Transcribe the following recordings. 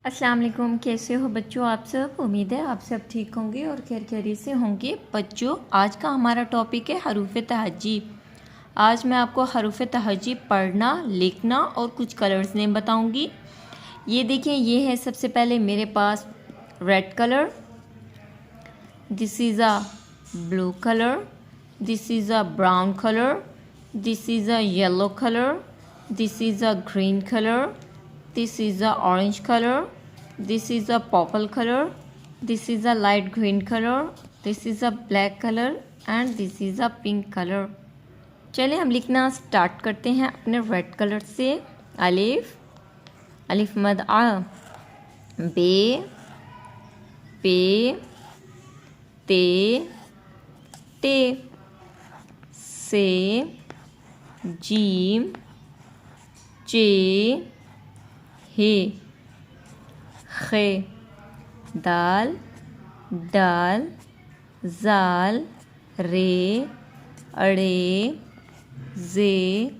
अस्सलाम वालेकुम। कैसे हो बच्चों आप सब? उम्मीद है आप सब ठीक होंगे और खैर खैरियत से होंगे। बच्चों आज का हमारा टॉपिक है हरूफ तहजीब। आज मैं आपको हरूफ तहजीब पढ़ना, लिखना और कुछ कलर्स नेम बताऊंगी। ये देखिए, ये है सबसे पहले मेरे पास red colour, this is a blue colour, this is a brown colour, this is a yellow colour, this is a green colour, this is a orange color, this is a purple color, this is a light green color, this is a black color and this is a pink color। चलिए हम लिखना start करते हैं अपने red colour से। अलिफ, अलिफ मद आ, बे, पे, ते, टे, से, जीम, चे, हे, खे, दाल, डाल, जाल, रे, अड़े, जे,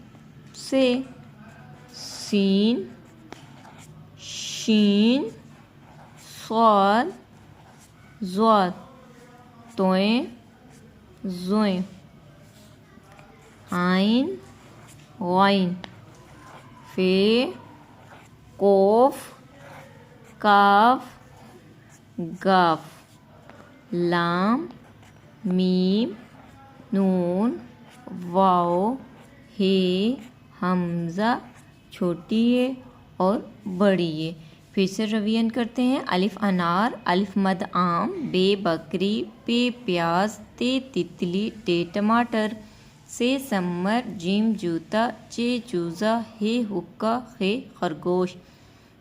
से, सीन, शीन, स्वाद, ज़्वाद, तोएं, ज़ोएं, आइन, वाइन, फे, कोफ, काफ, गाफ, लाम, मीम, नून, वाओ, हे, हमज़ा, छोटी ए और बड़ी ए। फिर से रिवीजन करते हैं। अलिफ अनार, अलिफ मद आम, बे बकरी, पे प्याज, ते तितली, टे टमाटर, से समर, जिम जूता, चे चूज़ा, हे हुक्का, खे खरगोश,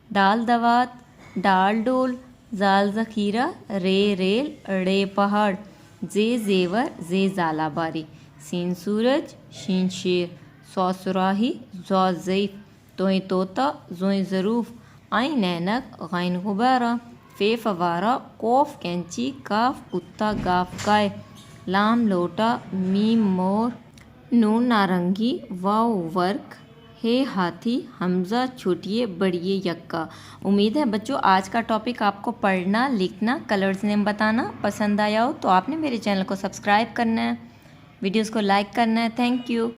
दाल दवात, डाल डोल, जाल ज़ख़ीरा, रे रेल, रे पहाड़, जे जेवर, जे जालाबारी, सीन सूरज, शीन शेर, सौ सुराही, ज़ौ ज़ईफ़, तोएं तोता, ज़ोएं ज़रूफ़, आइन ऐनक, गैन गुब्बारा, फे फवारा, कोफ कैंची, काफ कुत्ता, गाफ गाय, लाम लोटा, मीम मोर, नून नारंगी, वाव वर्क, हे हाथी, हमज़ा छोटिए बड़िए यक्का। उम्मीद है बच्चों आज का टॉपिक आपको पढ़ना, लिखना, कलर्स नेम बताना पसंद आया हो तो आपने मेरे चैनल को सब्सक्राइब करना है, वीडियोस को लाइक करना है। Thank you.